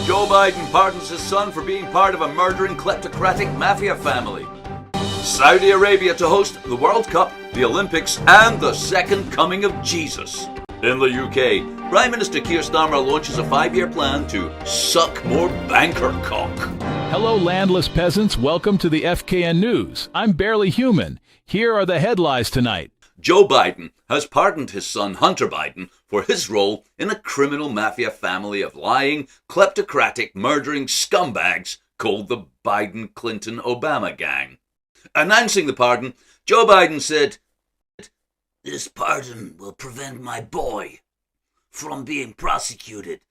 Joe Biden pardons his son for being part of a murdering kleptocratic mafia family. Saudi Arabia to host the World Cup, the Olympics, and the second coming of Jesus. In the UK, Prime Minister Keir Starmer launches a 5-year plan to suck more banker cock. Hello, landless peasants. Welcome to the FKN Newz. I'm barely human. Here are the headlines tonight. Joe Biden has pardoned his son Hunter Biden for his role in a criminal mafia family of lying, kleptocratic, murdering scumbags called the Biden-Clinton-Obama gang. Announcing the pardon, Joe Biden said, "This pardon will prevent my boy from being prosecuted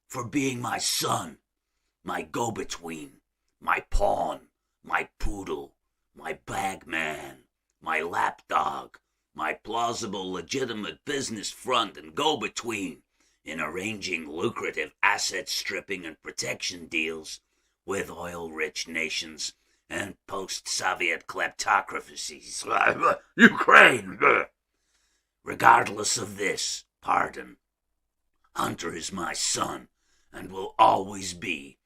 for being my son, my go-between, my pawn, my poodle, my bagman, my lapdog, my plausible legitimate business front and go-between in arranging lucrative asset stripping and protection deals with oil-rich nations and post-Soviet kleptocracies, Ukraine. Regardless of this pardon, Hunter is my son and will always be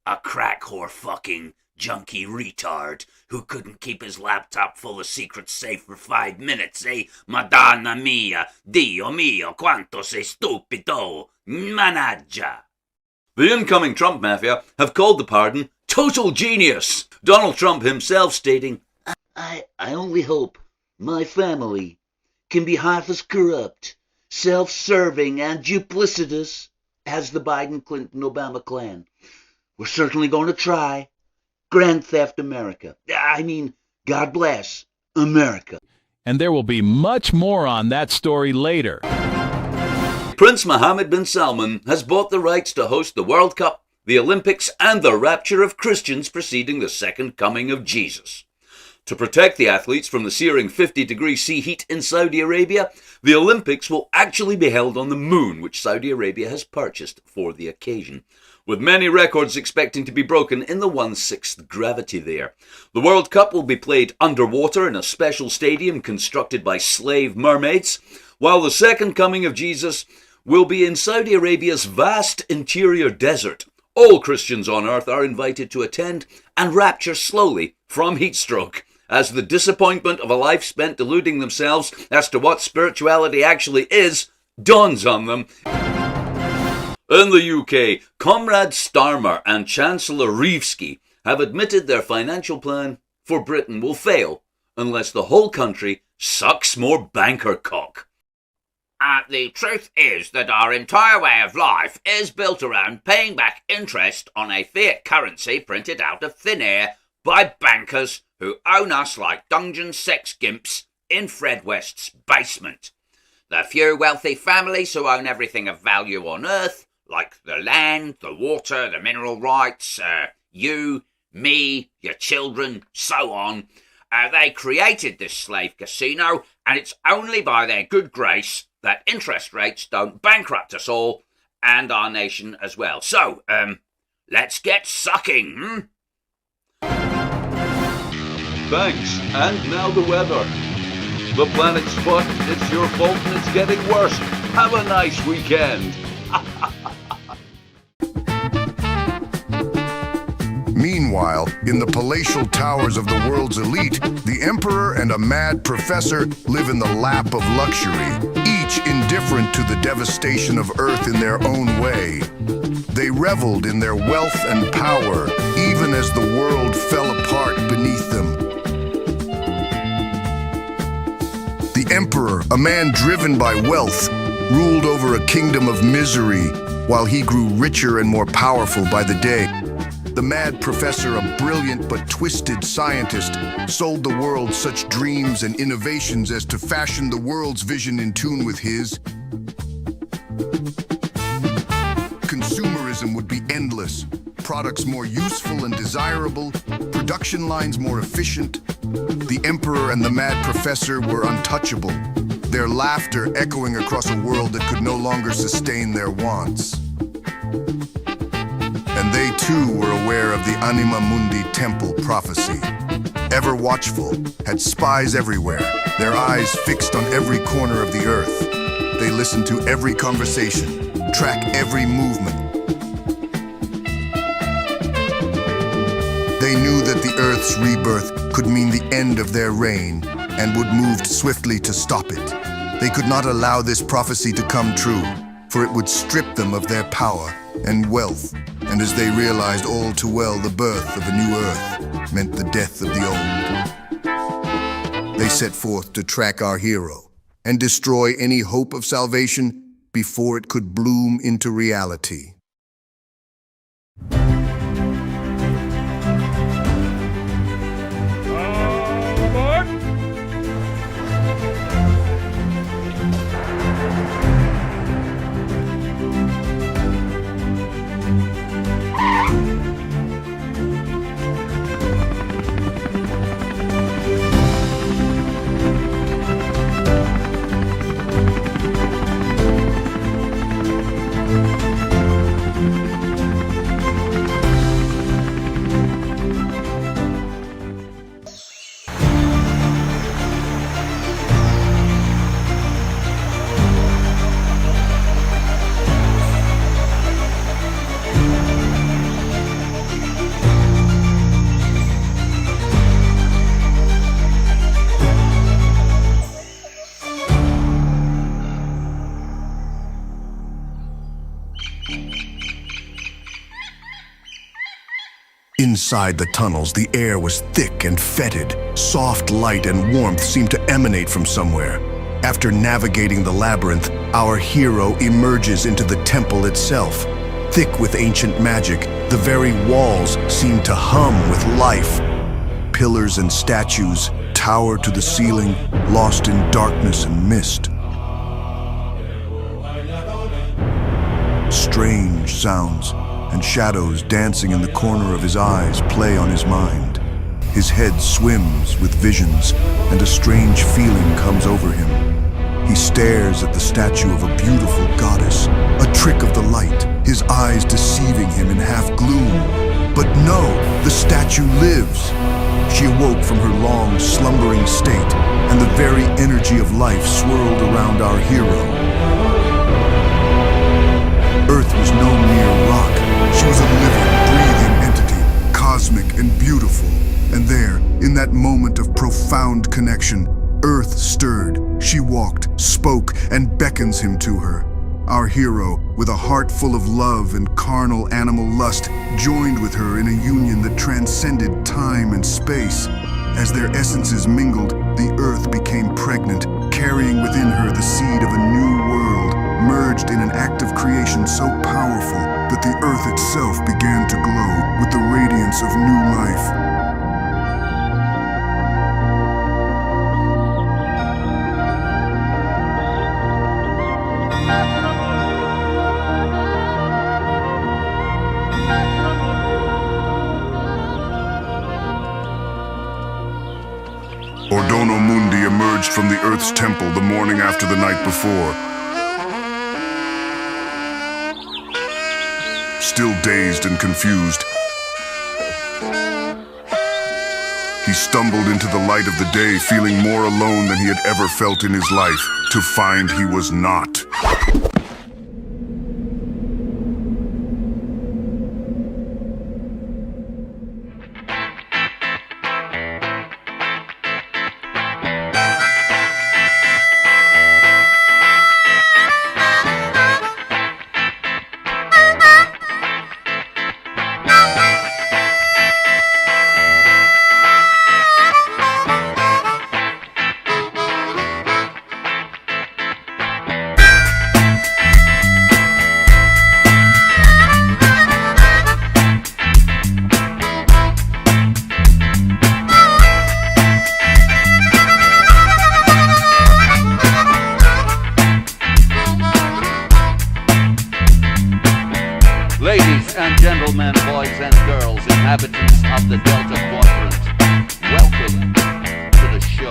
a crack whore fucking junkie retard who couldn't keep his laptop full of secrets safe for 5 minutes, eh? Madonna mia, Dio mio, quanto sei stupido, managgia." The incoming Trump mafia have called the pardon total genius. Donald Trump himself stating, I only hope my family can be half as corrupt, self-serving, and duplicitous as the Biden-Clinton-Obama clan. We're certainly going to try. Grand Theft America. I mean, God bless America. And there will be much more on that story later. Prince Mohammed bin Salman has bought the rights to host the World Cup, the Olympics, and the rapture of Christians preceding the second coming of Jesus. To protect the athletes from the searing 50-degree sea heat in Saudi Arabia, the Olympics will actually be held on the moon, which Saudi Arabia has purchased for the occasion, with many records expecting to be broken in the 1/6 gravity there. The World Cup will be played underwater in a special stadium constructed by slave mermaids, while the second coming of Jesus will be in Saudi Arabia's vast interior desert. All Christians on earth are invited to attend and rapture slowly from heat stroke, as the disappointment of a life spent deluding themselves as to what spirituality actually is dawns on them. In the UK, Comrade Starmer and Chancellor Reevesky have admitted their financial plan for Britain will fail unless the whole country sucks more banker cock. The truth is that our entire way of life is built around paying back interest on a fiat currency printed out of thin air by bankers who own us like dungeon sex gimps in Fred West's basement. The few wealthy families who own everything of value on earth, like the land, the water, the mineral rights, you, me, your children, so on. They created this slave casino, and it's only by their good grace that interest rates don't bankrupt us all, and our nation as well. So, let's get sucking, Thanks, and now the weather. The planet's fucked, it's your fault, and it's getting worse. Have a nice weekend. Meanwhile, in the palatial towers of the world's elite, the emperor and a mad professor live in the lap of luxury, each indifferent to the devastation of Earth in their own way. They reveled in their wealth and power, even as the world fell apart beneath them. The emperor, a man driven by wealth, ruled over a kingdom of misery, while he grew richer and more powerful by the day. The mad professor, a brilliant but twisted scientist, sold the world such dreams and innovations as to fashion the world's vision in tune with his. Consumerism would be endless, products more useful and desirable, production lines more efficient. The emperor and the mad professor were untouchable, their laughter echoing across a world that could no longer sustain their wants. And they too were aware of the Anima Mundi temple prophecy. Ever watchful, had spies everywhere, their eyes fixed on every corner of the earth. They listened to every conversation, track every movement. Earth's rebirth could mean the end of their reign and would move swiftly to stop it. They could not allow this prophecy to come true, for it would strip them of their power and wealth, and as they realized all too well, the birth of a new Earth meant the death of the old. They set forth to track our hero and destroy any hope of salvation before it could bloom into reality. Inside the tunnels, the air was thick and fetid. Soft light and warmth seemed to emanate from somewhere. After navigating the labyrinth, our hero emerges into the temple itself. Thick with ancient magic, the very walls seemed to hum with life. Pillars and statues tower to the ceiling, lost in darkness and mist. Strange sounds and shadows dancing in the corner of his eyes play on his mind. His head swims with visions, and a strange feeling comes over him. He stares at the statue of a beautiful goddess, a trick of the light, his eyes deceiving him in half gloom. But no, the statue lives. She awoke from her long, slumbering state, and the very energy of life swirled around our hero. Earth was no mere rock. She was a living, breathing entity, cosmic and beautiful. And there, in that moment of profound connection, Earth stirred. She walked, spoke, and beckons him to her. Our hero, with a heart full of love and carnal animal lust, joined with her in a union that transcended time and space. As their essences mingled, the Earth became pregnant, carrying within her the seed of a new world, merged in an act of creation so powerful that the Earth itself began to glow with the radiance of new life. Ordono Mundi emerged from the Earth's temple the morning after the night before. Still dazed and confused, he stumbled into the light of the day, feeling more alone than he had ever felt in his life, to find he was not. Ladies and gentlemen, boys and girls, inhabitants of the Delta Quadrant, welcome to the show.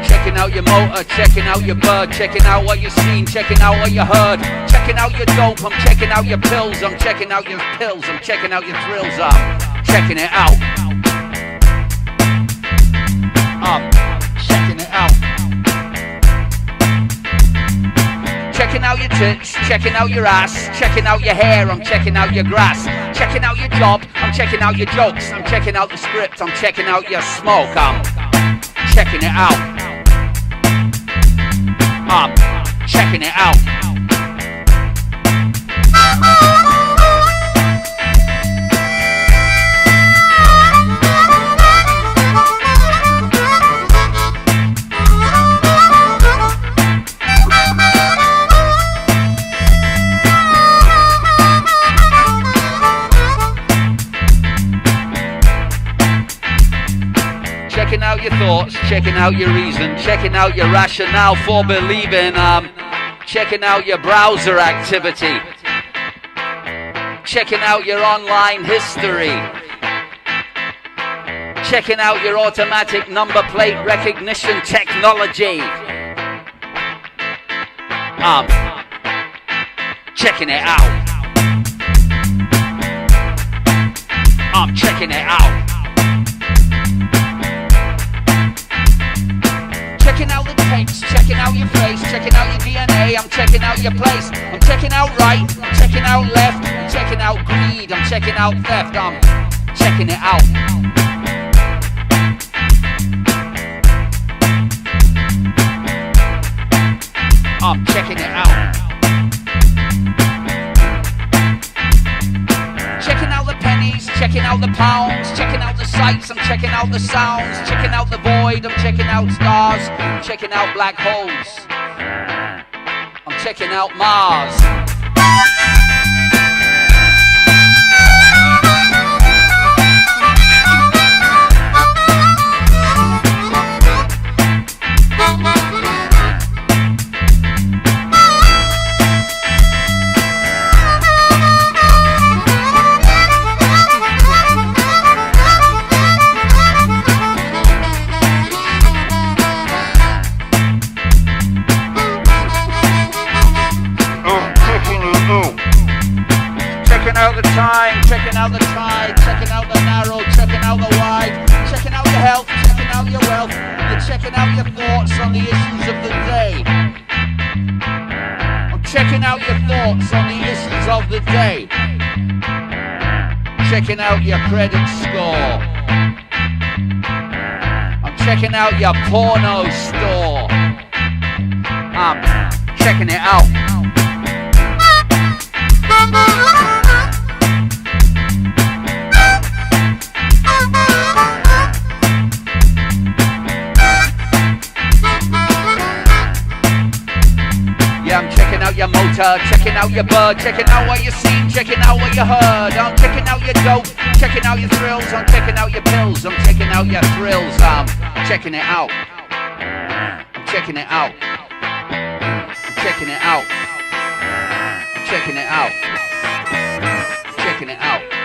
Checking out your motor smoker, checking out your bird, checking out what you've seen, checking out what you heard, checking out your dope, I'm checking out your pills, I'm checking out your pills, I'm checking out your thrills, I'm checking it out. I'm checking it out. Checking out your tits, checking out your ass, checking out your hair, I'm checking out your grass, checking out your job, I'm checking out your jokes, I'm checking out the script, I'm checking out your smoke, I'm checking it out. I'm checking it out. Checking out your thoughts, checking out your reason, checking out your rationale for believing, checking out your browser activity, checking out your online history, checking out your automatic number plate recognition technology. Checking it out. I'm checking it out. Checking out the tapes, checking out your face, checking out your DNA, I'm checking out your place, I'm checking out right, I'm checking out left, I'm checking out greed, I'm checking out theft, I'm checking it out. I'm checking it out. Checking out the pennies, checking out the pounds, checking out the sights, I'm checking out the sounds, checking out the void, I'm checking out stars, I'm checking out black holes, I'm checking out Mars. Checking out the time, checking out the tide, checking out the narrow, checking out the wide, checking out your health, checking out your wealth, you're checking out your thoughts on the issues of the day. I'm checking out your thoughts on the issues of the day. Checking out your credit score. I'm checking out your porno store. I'm checking it out. Yeah, I'm checking out your motor, checking out your bird, checking out what you seen, checking out what you heard. I'm checking out your dope, checking out your thrills, I'm checking out your pills, I'm checking out your thrills, I'm checking it out. I'm checking it out. I'm checking it out. I'm checking it out. Checking it out.